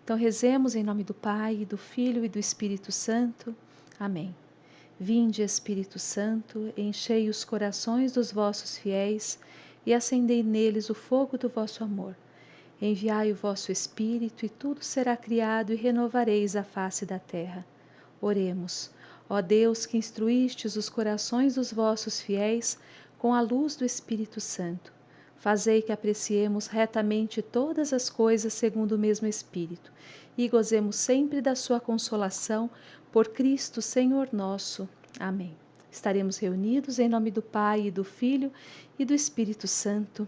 Então rezemos em nome do Pai, e do Filho e do Espírito Santo. Amém. Vinde, Espírito Santo, enchei os corações dos vossos fiéis e acendei neles o fogo do vosso amor. Enviai o vosso Espírito e tudo será criado e renovareis a face da terra. Oremos. Ó Deus, que instruístes os corações dos vossos fiéis com a luz do Espírito Santo, fazei que apreciemos retamente todas as coisas segundo o mesmo Espírito e gozemos sempre da sua consolação por Cristo Senhor nosso. Amém. Estaremos reunidos em nome do Pai, e do Filho e do Espírito Santo.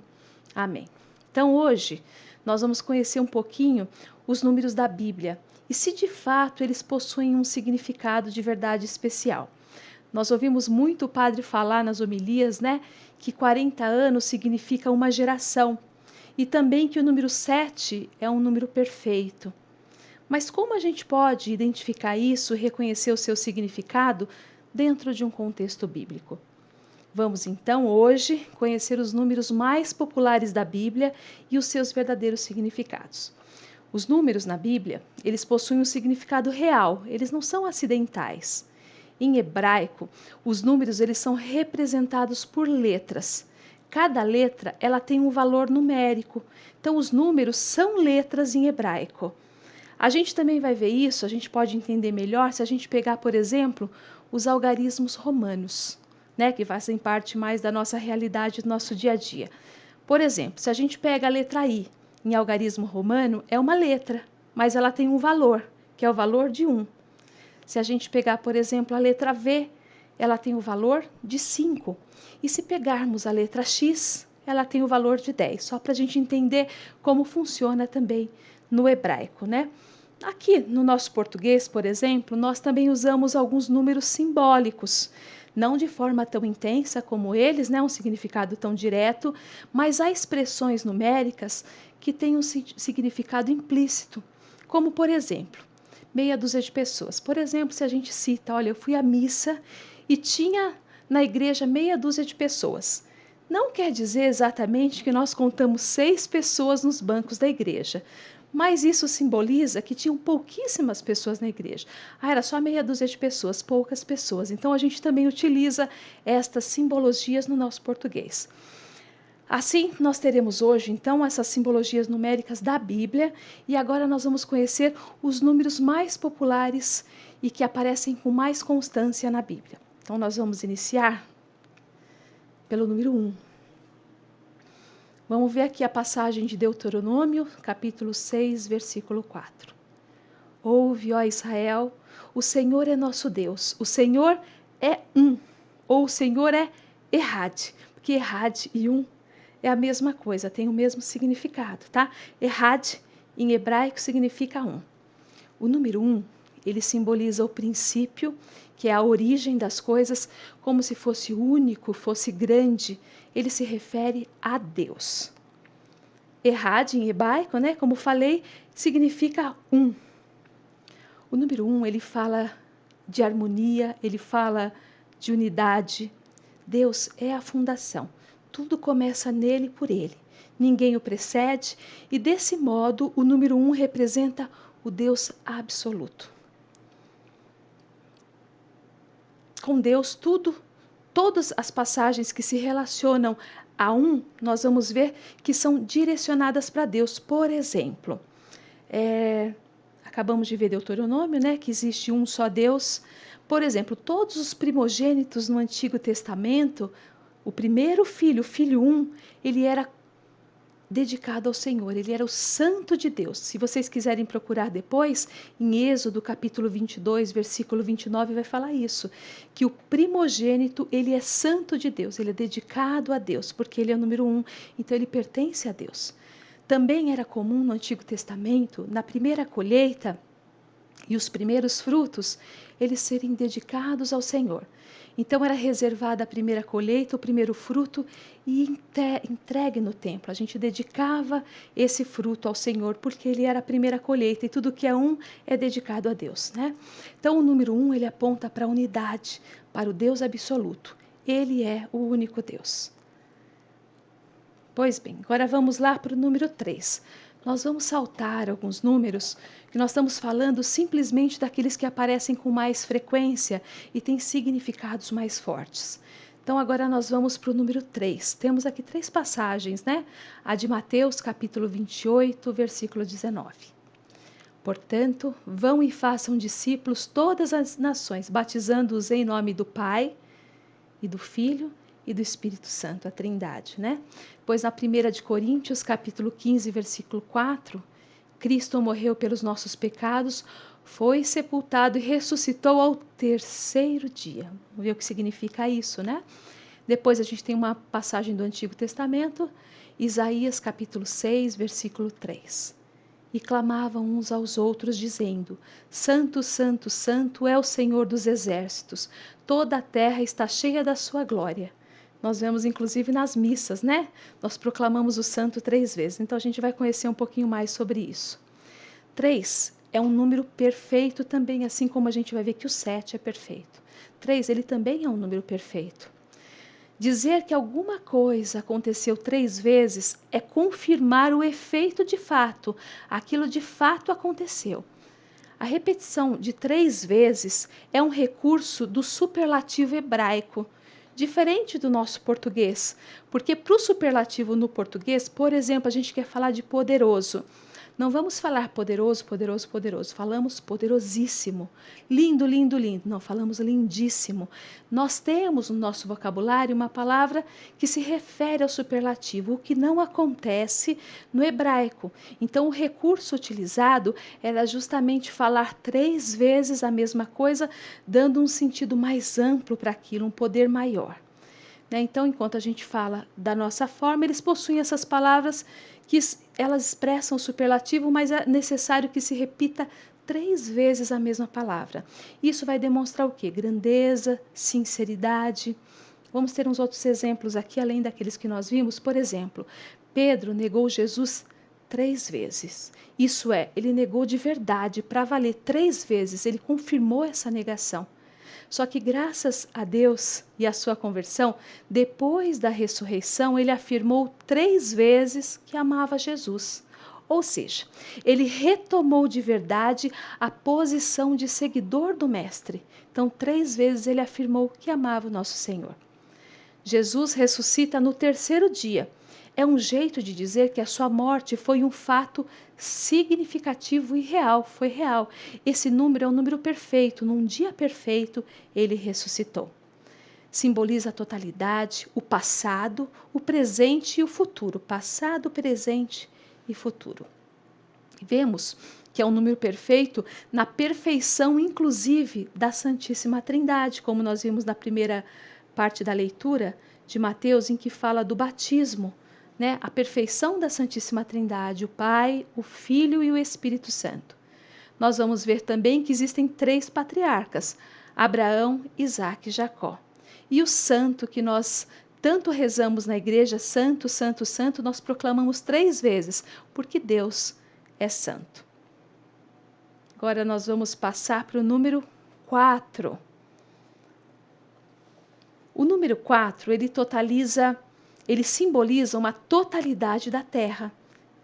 Amém. Então hoje nós vamos conhecer um pouquinho os números da Bíblia e se de fato eles possuem um significado de verdade especial. Nós ouvimos muito o padre falar nas homilias, né, que 40 anos significa uma geração e também que o número 7 é um número perfeito. Mas como a gente pode identificar isso e reconhecer o seu significado dentro de um contexto bíblico? Vamos então hoje conhecer os números mais populares da Bíblia e os seus verdadeiros significados. Os números na Bíblia, eles possuem um significado real, eles não são acidentais. Em hebraico, os números eles são representados por letras. Cada letra ela tem um valor numérico. Então os números são letras em hebraico. A gente também vai ver isso, a gente pode entender melhor se a gente pegar, por exemplo, os algarismos romanos, né, que fazem parte mais da nossa realidade, do nosso dia a dia. Por exemplo, se a gente pega a letra I, em algarismo romano, é uma letra, mas ela tem um valor, que é o valor de 1. Se a gente pegar, por exemplo, a letra V, ela tem o valor de 5. E se pegarmos a letra X, ela tem o valor de 10. Só para a gente entender como funciona também no hebraico, né? Aqui no nosso português, por exemplo, nós também usamos alguns números simbólicos. Não de forma tão intensa como eles, né, um significado tão direto, mas há expressões numéricas que têm um significado implícito, como por exemplo, meia dúzia de pessoas. Por exemplo, se a gente cita, olha, eu fui à missa e tinha na igreja meia dúzia de pessoas. Não quer dizer exatamente que nós contamos 6 pessoas nos bancos da igreja, mas isso simboliza que tinham pouquíssimas pessoas na igreja. Era só meia dúzia de pessoas, poucas pessoas. Então a gente também utiliza estas simbologias no nosso português. Assim, nós teremos hoje, então, essas simbologias numéricas da Bíblia e agora nós vamos conhecer os números mais populares e que aparecem com mais constância na Bíblia. Então, nós vamos iniciar pelo número 1. Vamos ver aqui a passagem de Deuteronômio, capítulo 6, versículo 4. Ouve, ó Israel, o Senhor é nosso Deus, o Senhor é um, ou o Senhor é Errad, porque Errad e um é a mesma coisa, tem o mesmo significado, tá? Errad, em hebraico, significa um. O número 1, ele simboliza o princípio, que é a origem das coisas, como se fosse único, fosse grande. Ele se refere a Deus. Errad, em hebraico, né, como falei, significa um. O número 1, ele fala de harmonia, ele fala de unidade. Deus é a fundação. Tudo começa nele e por ele. Ninguém o precede e, desse modo, o número 1 representa o Deus absoluto. Com Deus, todas as passagens que se relacionam a um, nós vamos ver que são direcionadas para Deus. Por exemplo, acabamos de ver Deuteronômio, né, que existe um só Deus. Por exemplo, todos os primogênitos no Antigo Testamento, o primeiro filho, o filho 1, ele era dedicado ao Senhor, ele era o santo de Deus. Se vocês quiserem procurar depois, em Êxodo capítulo 22, versículo 29, vai falar isso, que o primogênito, ele é santo de Deus, ele é dedicado a Deus, porque ele é o número 1, então ele pertence a Deus. Também era comum no Antigo Testamento, na primeira colheita e os primeiros frutos, eles serem dedicados ao Senhor. Então era reservada a primeira colheita, o primeiro fruto e entregue no templo. A gente dedicava esse fruto ao Senhor porque ele era a primeira colheita e tudo que é um é dedicado a Deus, né? Então o número 1, ele aponta para a unidade, para o Deus absoluto. Ele é o único Deus. Pois bem, agora vamos lá para o número 3. Nós vamos saltar alguns números que nós estamos falando simplesmente daqueles que aparecem com mais frequência e têm significados mais fortes. Então agora nós vamos para o número 3. Temos aqui 3 passagens, né? A de Mateus, capítulo 28, versículo 19. Portanto, vão e façam discípulos todas as nações, batizando-os em nome do Pai e do Filho e do Espírito Santo, a Trindade, né? Pois na 1 de Coríntios, capítulo 15, versículo 4, Cristo morreu pelos nossos pecados, foi sepultado e ressuscitou ao 3º dia. Vamos ver o que significa isso, né? Depois a gente tem uma passagem do Antigo Testamento, Isaías capítulo 6, versículo 3. E clamavam uns aos outros, dizendo: Santo, Santo, Santo é o Senhor dos exércitos, toda a terra está cheia da sua glória. Nós vemos inclusive nas missas, né? Nós proclamamos o santo 3 vezes, então a gente vai conhecer um pouquinho mais sobre isso. 3 é um número perfeito também, assim como a gente vai ver que o 7 é perfeito. 3, ele também é um número perfeito. Dizer que alguma coisa aconteceu 3 vezes é confirmar o efeito de fato, aquilo de fato aconteceu. A repetição de 3 vezes é um recurso do superlativo hebraico, diferente do nosso português, porque para o superlativo no português, por exemplo, a gente quer falar de poderoso. Não vamos falar poderoso, poderoso, poderoso. Falamos poderosíssimo. Lindo, lindo, lindo. Não, falamos lindíssimo. Nós temos no nosso vocabulário uma palavra que se refere ao superlativo, o que não acontece no hebraico. Então, o recurso utilizado era justamente falar 3 vezes a mesma coisa, dando um sentido mais amplo para aquilo, um poder maior. Então, enquanto a gente fala da nossa forma, eles possuem essas palavras que elas expressam o superlativo, mas é necessário que se repita 3 vezes a mesma palavra. Isso vai demonstrar o quê? Grandeza, sinceridade. Vamos ter uns outros exemplos aqui, além daqueles que nós vimos. Por exemplo, Pedro negou Jesus 3 vezes. Isso é, ele negou de verdade, para valer 3 vezes. Ele confirmou essa negação. Só que graças a Deus e à sua conversão, depois da ressurreição, ele afirmou 3 vezes que amava Jesus. Ou seja, ele retomou de verdade a posição de seguidor do Mestre. Então, 3 vezes ele afirmou que amava o nosso Senhor. Jesus ressuscita no 3º dia. É um jeito de dizer que a sua morte foi um fato significativo e real, foi real. Esse número é um número perfeito, num dia perfeito ele ressuscitou. Simboliza a totalidade, o passado, o presente e o futuro. Passado, presente e futuro. Vemos que é um número perfeito na perfeição, inclusive, da Santíssima Trindade, como nós vimos na primeira parte da leitura de Mateus, em que fala do batismo, né? A perfeição da Santíssima Trindade, o Pai, o Filho e o Espírito Santo. Nós vamos ver também que existem 3 patriarcas, Abraão, Isaque e Jacó. E o santo que nós tanto rezamos na igreja, santo, santo, santo, nós proclamamos 3 vezes, porque Deus é santo. Agora nós vamos passar para o número 4. O número 4, ele simboliza uma totalidade da Terra.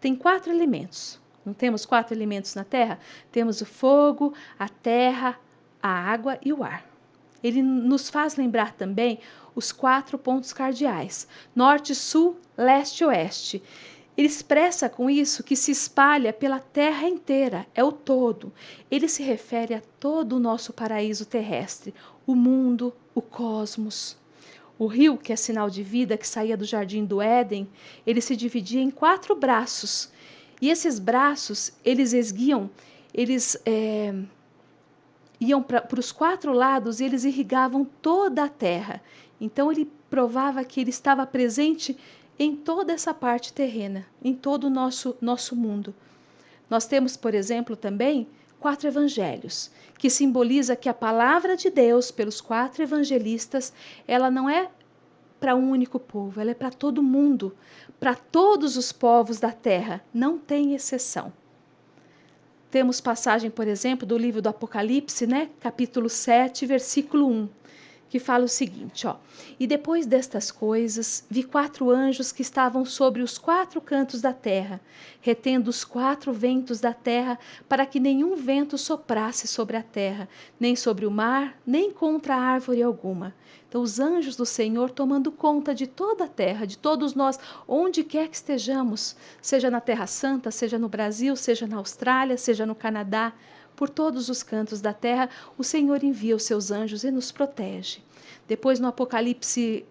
Tem 4 elementos. Não temos 4 elementos na Terra? Temos o fogo, a terra, a água e o ar. Ele nos faz lembrar também os 4 pontos cardeais: norte, sul, leste e oeste. Ele expressa com isso que se espalha pela terra inteira, é o todo. Ele se refere a todo o nosso paraíso terrestre, o mundo, o cosmos. O rio, que é sinal de vida, que saía do jardim do Éden, ele se dividia em 4 braços. E esses braços, eles iam para os 4 lados e eles irrigavam toda a terra. Então ele provava que ele estava presente em toda essa parte terrena, em todo o nosso mundo. Nós temos, por exemplo, também 4 evangelhos, que simboliza que a palavra de Deus, pelos 4 evangelistas, ela não é para um único povo, ela é para todo mundo, para todos os povos da terra, não tem exceção. Temos passagem, por exemplo, do livro do Apocalipse, né? Capítulo 7, versículo 1, que fala o seguinte, ó: e depois destas coisas, vi 4 anjos que estavam sobre os 4 cantos da terra, retendo os 4 ventos da terra, para que nenhum vento soprasse sobre a terra, nem sobre o mar, nem contra árvore alguma. Então, os anjos do Senhor tomando conta de toda a terra, de todos nós, onde quer que estejamos, seja na Terra Santa, seja no Brasil, seja na Austrália, seja no Canadá, por todos os cantos da terra, o Senhor envia os seus anjos e nos protege. Depois, no Apocalipse,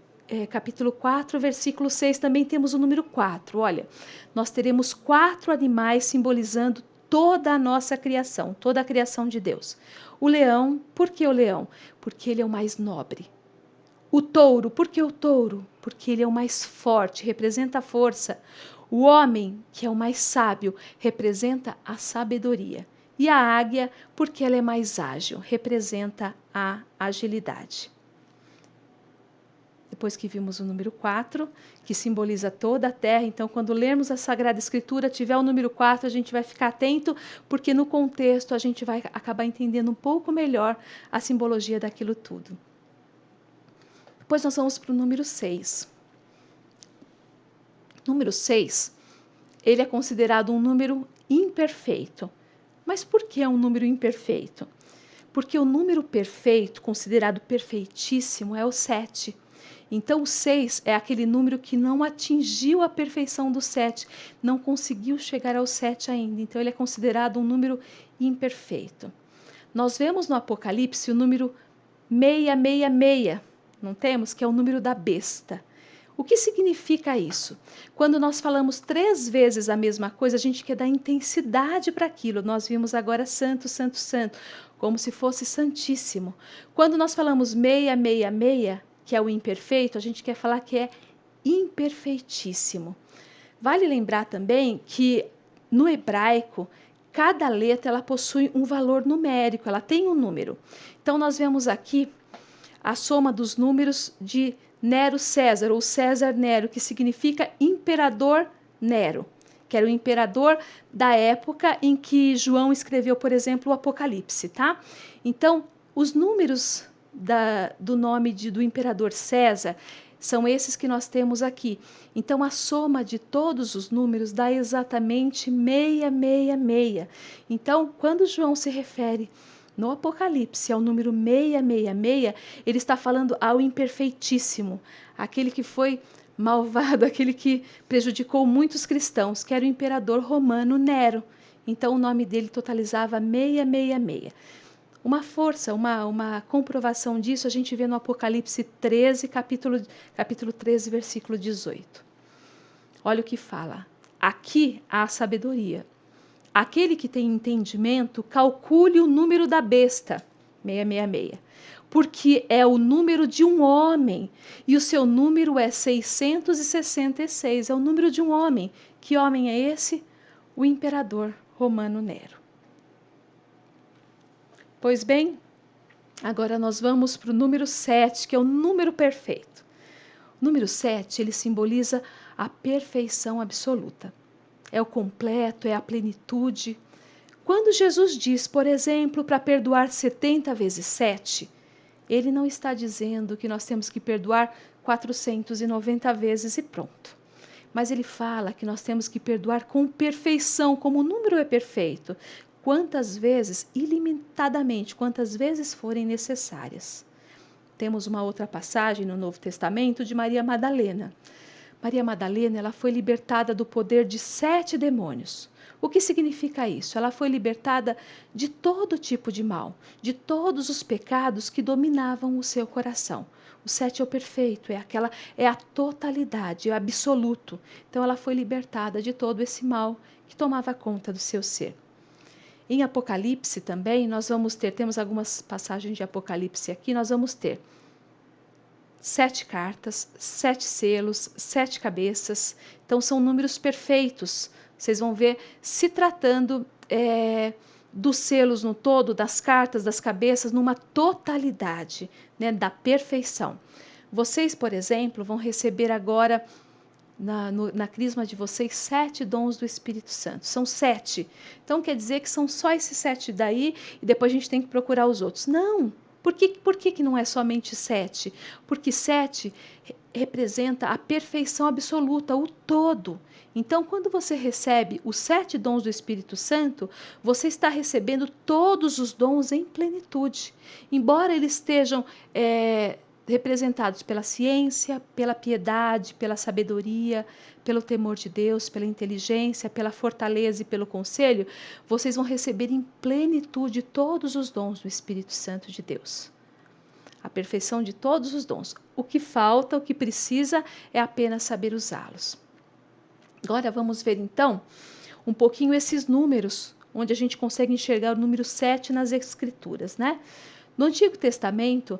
capítulo 4, versículo 6, também temos o número 4. Olha, nós teremos 4 animais simbolizando toda a nossa criação, toda a criação de Deus. O leão, por que o leão? Porque ele é o mais nobre. O touro, por que o touro? Porque ele é o mais forte, representa a força. O homem, que é o mais sábio, representa a sabedoria. E a águia, porque ela é mais ágil, representa a agilidade. Depois que vimos o número 4, que simboliza toda a terra, então quando lermos a Sagrada Escritura, tiver o número 4, a gente vai ficar atento, porque no contexto a gente vai acabar entendendo um pouco melhor a simbologia daquilo tudo. Depois nós vamos para o número 6. Número 6, ele é considerado um número imperfeito. Mas por que é um número imperfeito? Porque o número perfeito, considerado perfeitíssimo, é o 7. Então, o 6 é aquele número que não atingiu a perfeição do 7, não conseguiu chegar ao 7 ainda. Então, ele é considerado um número imperfeito. Nós vemos no Apocalipse o número 666, não temos? Que é o número da besta. O que significa isso? Quando nós falamos 3 vezes a mesma coisa, a gente quer dar intensidade para aquilo. Nós vimos agora santo, santo, santo, como se fosse santíssimo. Quando nós falamos 666, que é o imperfeito, a gente quer falar que é imperfeitíssimo. Vale lembrar também que no hebraico, cada letra ela possui um valor numérico, ela tem um número. Então nós vemos aqui a soma dos números de Nero César, ou César Nero, que significa imperador Nero, que era o imperador da época em que João escreveu, por exemplo, o Apocalipse, tá? Então, os números do nome do imperador César são esses que nós temos aqui. Então, a soma de todos os números dá exatamente 666. Então, quando João se refere no Apocalipse, ao número 666, ele está falando ao imperfeitíssimo, aquele que foi malvado, aquele que prejudicou muitos cristãos, que era o imperador romano Nero. Então, o nome dele totalizava 666. Uma força, uma comprovação disso, a gente vê no Apocalipse 13, capítulo 13, versículo 18. Olha o que fala. Aqui há sabedoria. Aquele que tem entendimento, calcule o número da besta, 666, porque é o número de um homem, e o seu número é 666, é o número de um homem. Que homem é esse? O imperador romano Nero. Pois bem, agora nós vamos para o número 7, que é o número perfeito. O número 7, ele simboliza a perfeição absoluta. É o completo, é a plenitude. Quando Jesus diz, por exemplo, para perdoar 70 vezes 7, ele não está dizendo que nós temos que perdoar 490 vezes e pronto. Mas ele fala que nós temos que perdoar com perfeição, como o número é perfeito. Quantas vezes, ilimitadamente, quantas vezes forem necessárias. Temos uma outra passagem no Novo Testamento de Maria Madalena. Maria Madalena, ela foi libertada do poder de 7 demônios. O que significa isso? Ela foi libertada de todo tipo de mal, de todos os pecados que dominavam o seu coração. O 7 é o perfeito, é a totalidade, é o absoluto. Então ela foi libertada de todo esse mal que tomava conta do seu ser. Em Apocalipse também, temos algumas passagens de Apocalipse aqui, nós vamos ter 7 cartas, 7 selos, 7 cabeças. Então, são números perfeitos. Vocês vão ver se tratando dos selos no todo, das cartas, das cabeças, numa totalidade, né, da perfeição. Vocês, por exemplo, vão receber agora, na crisma de vocês, 7 dons do Espírito Santo. São 7. Então, quer dizer que são só esses 7 daí e depois a gente tem que procurar os outros. Não! Por que não é somente 7? Porque 7 representa a perfeição absoluta, o todo. Então, quando você recebe os 7 dons do Espírito Santo, você está recebendo todos os dons em plenitude. Embora eles estejam representados pela ciência, pela piedade, pela sabedoria, pelo temor de Deus, pela inteligência, pela fortaleza e pelo conselho, vocês vão receber em plenitude todos os dons do Espírito Santo de Deus. A perfeição de todos os dons. O que falta, o que precisa é apenas saber usá-los. Agora vamos ver então um pouquinho esses números, onde a gente consegue enxergar o número 7 nas Escrituras, né? No Antigo Testamento,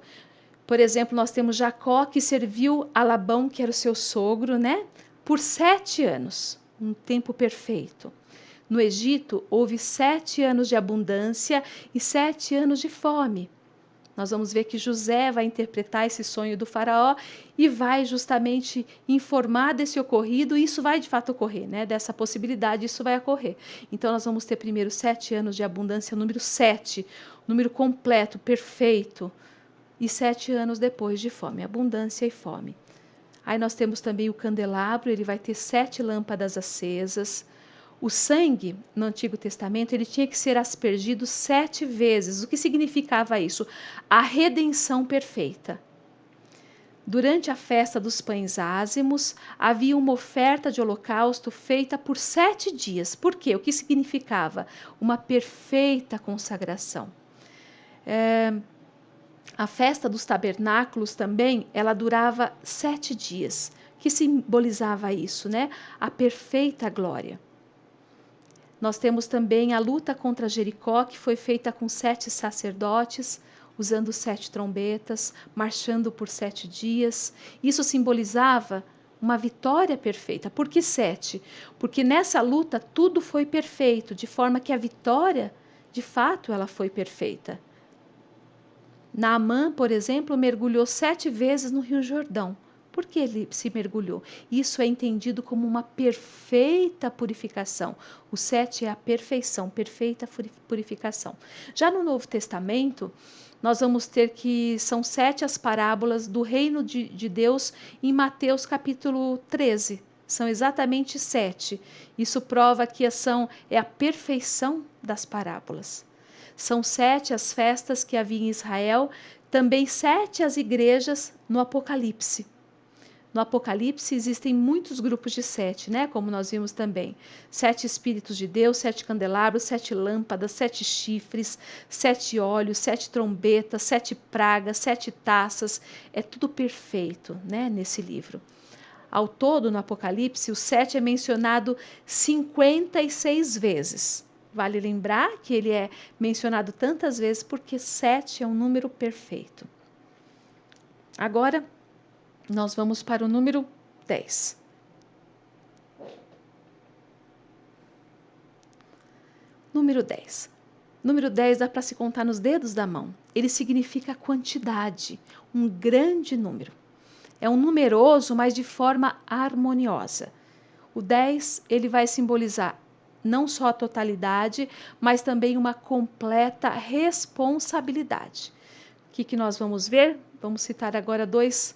por exemplo, nós temos Jacó que serviu a Labão, que era o seu sogro, né? Por 7 anos, um tempo perfeito. No Egito, houve 7 anos de abundância e 7 anos de fome. Nós vamos ver que José vai interpretar esse sonho do faraó e vai justamente informar desse ocorrido, e isso vai de fato ocorrer, né? Dessa possibilidade, isso vai ocorrer. Então, nós vamos ter primeiro 7 anos de abundância, número 7, número completo, perfeito, e 7 anos depois de fome, abundância e fome. Aí nós temos também o candelabro, ele vai ter 7 lâmpadas acesas. O sangue, no Antigo Testamento, ele tinha que ser aspergido 7 vezes. O que significava isso? A redenção perfeita. Durante a festa dos pães ázimos, havia uma oferta de holocausto feita por 7 dias. Por quê? O que significava? Uma perfeita consagração. A festa dos tabernáculos também, ela durava 7 dias. Que simbolizava isso, né? A perfeita glória. Nós temos também a luta contra Jericó, que foi feita com 7 sacerdotes, usando 7 trombetas, marchando por 7 dias. Isso simbolizava uma vitória perfeita. Por que 7? Porque nessa luta tudo foi perfeito, de forma que a vitória, de fato, ela foi perfeita. Naamã, por exemplo, mergulhou 7 vezes no Rio Jordão. Por que ele se mergulhou? Isso é entendido como uma perfeita purificação. O 7 é a perfeição, perfeita purificação. Já no Novo Testamento, nós vamos ter que são 7 as parábolas do reino de Deus em Mateus capítulo 13. São exatamente 7. Isso prova que é a perfeição das parábolas. São 7 as festas que havia em Israel, também 7 as igrejas no Apocalipse. No Apocalipse existem muitos grupos de 7, né? Como nós vimos também. 7 Espíritos de Deus, 7 candelabros, 7 lâmpadas, 7 chifres, 7 olhos, 7 trombetas, 7 pragas, 7 taças. É tudo perfeito, né? Nesse livro. Ao todo, no Apocalipse, o 7 é mencionado 56 vezes. Vale lembrar que ele é mencionado tantas vezes porque 7 é um número perfeito. Agora, nós vamos para o número 10. Número 10. Número 10 dá para se contar nos dedos da mão. Ele significa quantidade, um grande número. É um numeroso, mas de forma harmoniosa. O 10, ele vai simbolizar não só a totalidade, mas também uma completa responsabilidade. O que nós vamos ver? Vamos citar agora duas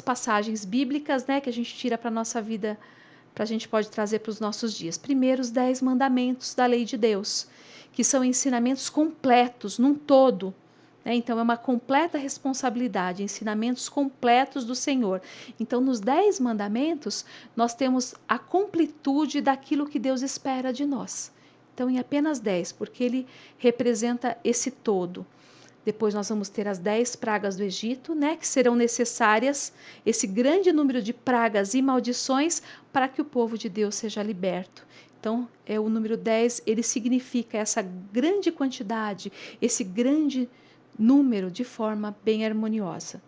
passagens bíblicas, né, que a gente tira para a nossa vida, a gente pode trazer para os nossos dias. Primeiro, os 10 mandamentos da lei de Deus, que são ensinamentos completos, num todo. Então, é uma completa responsabilidade, ensinamentos completos do Senhor. Então, nos 10 mandamentos, nós temos a completude daquilo que Deus espera de nós. Então, em apenas 10, porque ele representa esse todo. Depois nós vamos ter as 10 pragas do Egito, né, que serão necessárias, esse grande número de pragas e maldições para que o povo de Deus seja liberto. Então, o número 10, ele significa essa grande quantidade, esse grande número de forma bem harmoniosa.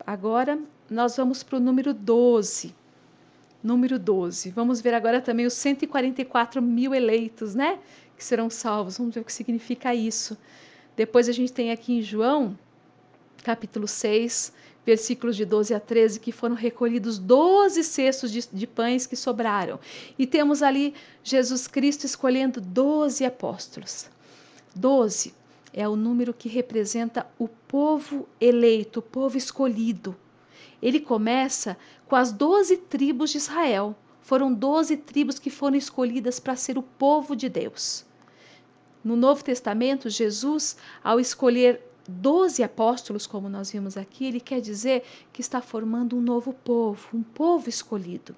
Agora, nós vamos para o número 12. Número 12. Vamos ver agora também os 144 mil eleitos, né? Que serão salvos. Vamos ver o que significa isso. Depois a gente tem aqui em João, capítulo 6, versículos de 12 a 13, que foram recolhidos 12 cestos de pães que sobraram. E temos ali Jesus Cristo escolhendo 12 apóstolos. 12 é o número que representa o povo eleito, o povo escolhido. Ele começa com as 12 tribos de Israel. Foram 12 tribos que foram escolhidas para ser o povo de Deus. No Novo Testamento, Jesus, ao escolher 12 apóstolos, como nós vimos aqui, ele quer dizer que está formando um novo povo, um povo escolhido.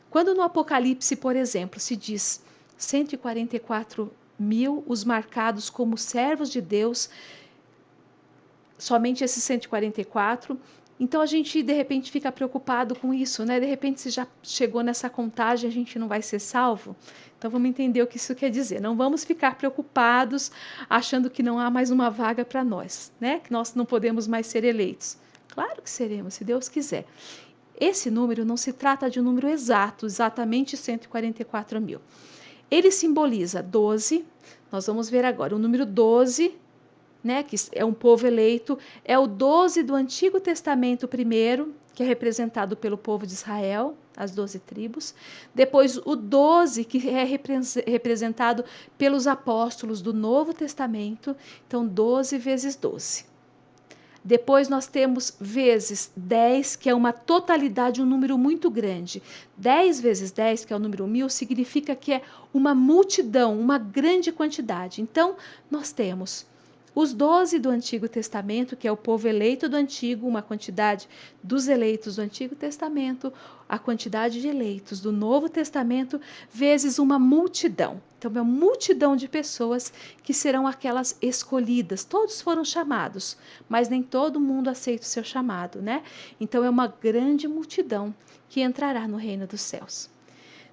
Quando no Apocalipse, por exemplo, se diz 144.000 os marcados como servos de Deus, somente esses 144, então a gente de repente fica preocupado com isso, né? De repente, se já chegou nessa contagem, a gente não vai ser salvo. Então vamos entender o que isso quer dizer. Não vamos ficar preocupados achando que não há mais uma vaga para nós, né? Que nós não podemos mais ser eleitos. Claro que seremos, se Deus quiser. Esse número não se trata de um número exato, exatamente 144.000. Ele simboliza 12, nós vamos ver agora, o número 12, né, que é um povo eleito, é o 12 do Antigo Testamento primeiro, que é representado pelo povo de Israel, as 12 tribos. Depois o 12, que é representado pelos apóstolos do Novo Testamento, então 12 vezes 12. Depois nós temos vezes 10, que é uma totalidade, um número muito grande. 10 vezes 10, que é o número 1000, significa que é uma multidão, uma grande quantidade. Então, nós temos os 12 do Antigo Testamento, que é o povo eleito do Antigo, uma quantidade dos eleitos do Antigo Testamento, a quantidade de eleitos do Novo Testamento, vezes uma multidão. Então, é uma multidão de pessoas que serão aquelas escolhidas. Todos foram chamados, mas nem todo mundo aceita o seu chamado, né? Então, é uma grande multidão que entrará no reino dos céus.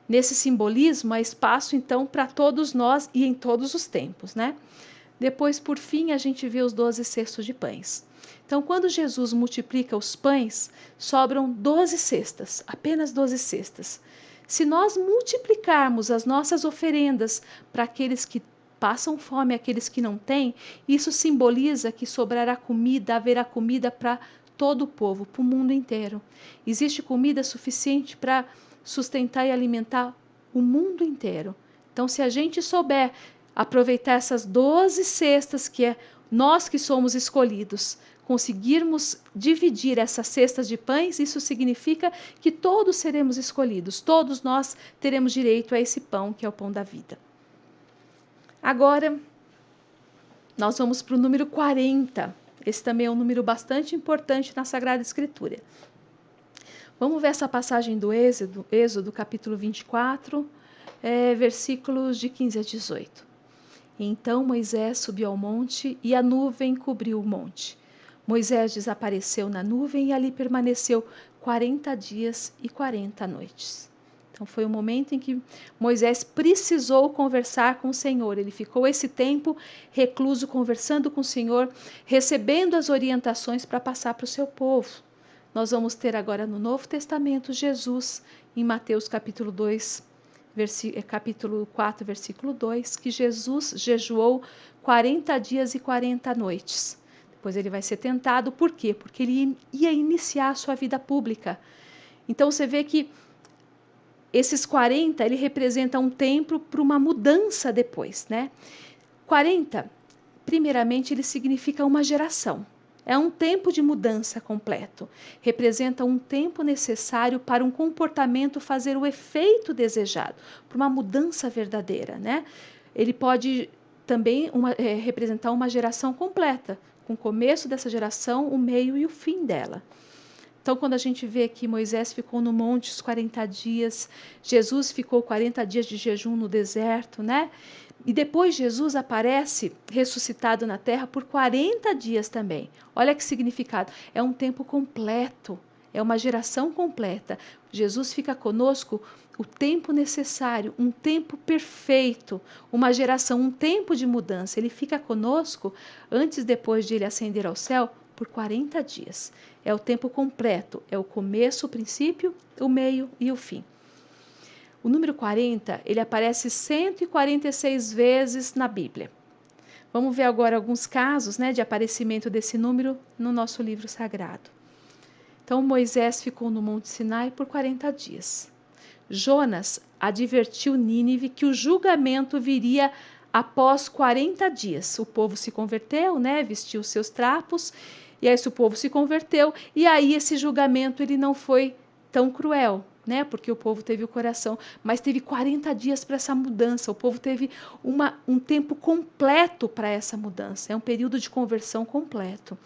Nesse simbolismo, há espaço, então, para todos nós e em todos os tempos, né? Depois, por fim, a gente vê os 12 cestos de pães. Então, quando Jesus multiplica os pães, sobram 12 cestas, apenas 12 cestas. Se nós multiplicarmos as nossas oferendas para aqueles que passam fome, aqueles que não têm, isso simboliza que sobrará comida, haverá comida para todo o povo, para o mundo inteiro. Existe comida suficiente para sustentar e alimentar o mundo inteiro. Então, se a gente souber aproveitar essas 12 cestas, que é nós que somos escolhidos, conseguirmos dividir essas cestas de pães, isso significa que todos seremos escolhidos, todos nós teremos direito a esse pão, que é o pão da vida. Agora, nós vamos para o número 40. Esse também é um número bastante importante na Sagrada Escritura. Vamos ver essa passagem do Êxodo capítulo 24, versículos de 15 a 18. Então Moisés subiu ao monte e a nuvem cobriu o monte. Moisés desapareceu na nuvem e ali permaneceu 40 dias e 40 noites. Então foi o momento em que Moisés precisou conversar com o Senhor. Ele ficou esse tempo recluso, conversando com o Senhor, recebendo as orientações para passar para o seu povo. Nós vamos ter agora no Novo Testamento Jesus, em Mateus capítulo 2, capítulo 4, versículo 2, que Jesus jejuou 40 dias e 40 noites. Depois ele vai ser tentado, por quê? Porque ele ia iniciar a sua vida pública. Então você vê que esses 40, ele representa um tempo para uma mudança depois, né? 40, primeiramente, ele significa uma geração. É um tempo de mudança completo. Representa um tempo necessário para um comportamento fazer o efeito desejado, para uma mudança verdadeira, né? Ele pode também representar uma geração completa, com o começo dessa geração, o meio e o fim dela. Então, quando a gente vê que Moisés ficou no monte os 40 dias, Jesus ficou 40 dias de jejum no deserto, né? E depois Jesus aparece ressuscitado na terra por 40 dias também. Olha que significado. É um tempo completo, é uma geração completa. Jesus fica conosco o tempo necessário, um tempo perfeito, uma geração, um tempo de mudança. Ele fica conosco antes e depois de ele ascender ao céu por 40 dias. É o tempo completo, é o começo, o princípio, o meio e o fim. O número 40, ele aparece 146 vezes na Bíblia. Vamos ver agora alguns casos, né, de aparecimento desse número no nosso livro sagrado. Então, Moisés ficou no Monte Sinai por 40 dias. Jonas advertiu Nínive que o julgamento viria após 40 dias. O povo se converteu, né? Vestiu seus trapos, e aí esse povo se converteu, e aí esse julgamento ele não foi tão cruel, né? Porque o povo teve o coração, mas teve 40 dias para essa mudança. O povo teve um tempo completo para essa mudança. É um período de conversão completo.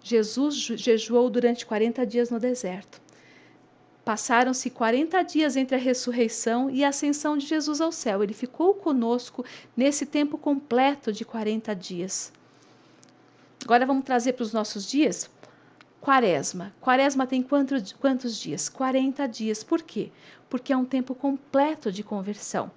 Jesus jejuou durante 40 dias no deserto. Passaram-se 40 dias entre a ressurreição e a ascensão de Jesus ao céu. Ele ficou conosco nesse tempo completo de 40 dias. Agora vamos trazer para os nossos dias. Quaresma. Quaresma tem quantos dias? 40 dias. Por quê? Porque é um tempo completo de conversão.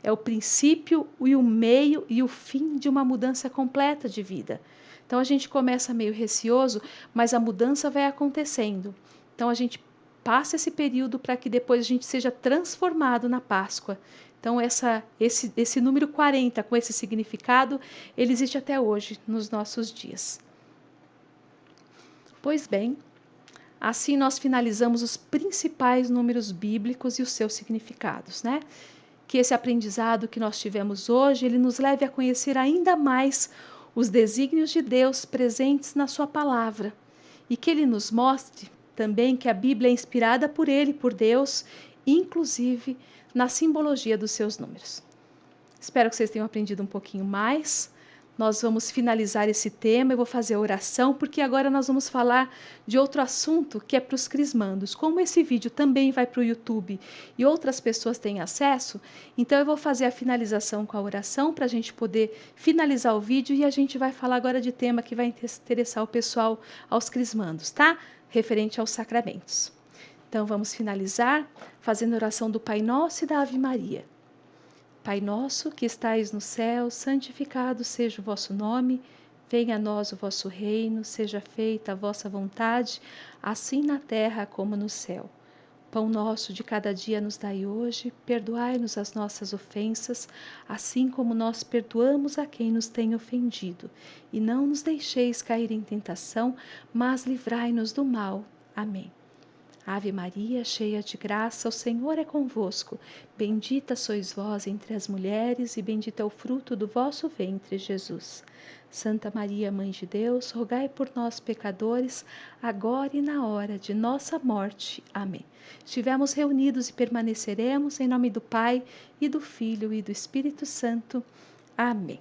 É o princípio e o meio e o fim de uma mudança completa de vida. Então a gente começa meio receoso, mas a mudança vai acontecendo. Então a gente passa esse período para que depois a gente seja transformado na Páscoa. Então esse número 40 com esse significado, ele existe até hoje nos nossos dias. Pois bem, assim nós finalizamos os principais números bíblicos e os seus significados, né? Que esse aprendizado que nós tivemos hoje, ele nos leve a conhecer ainda mais os desígnios de Deus presentes na sua palavra e que ele nos mostre também que a Bíblia é inspirada por ele, por Deus, inclusive na simbologia dos seus números. Espero que vocês tenham aprendido um pouquinho mais. Nós vamos finalizar esse tema, eu vou fazer a oração, porque agora nós vamos falar de outro assunto que é para os crismandos. Como esse vídeo também vai para o YouTube e outras pessoas têm acesso, então eu vou fazer a finalização com a oração para a gente poder finalizar o vídeo e a gente vai falar agora de tema que vai interessar o pessoal aos crismandos, tá? Referente aos sacramentos. Então vamos finalizar fazendo a oração do Pai Nosso e da Ave Maria. Pai nosso que estais no céu, santificado seja o vosso nome, venha a nós o vosso reino, seja feita a vossa vontade, assim na terra como no céu. Pão nosso de cada dia nos dai hoje, perdoai-nos as nossas ofensas, assim como nós perdoamos a quem nos tem ofendido. E não nos deixeis cair em tentação, mas livrai-nos do mal. Amém. Ave Maria, cheia de graça, o Senhor é convosco. Bendita sois vós entre as mulheres, e bendito é o fruto do vosso ventre, Jesus. Santa Maria, Mãe de Deus, rogai por nós, pecadores, agora e na hora de nossa morte. Amém. Estivemos reunidos e permaneceremos em nome do Pai, e do Filho, e do Espírito Santo. Amém.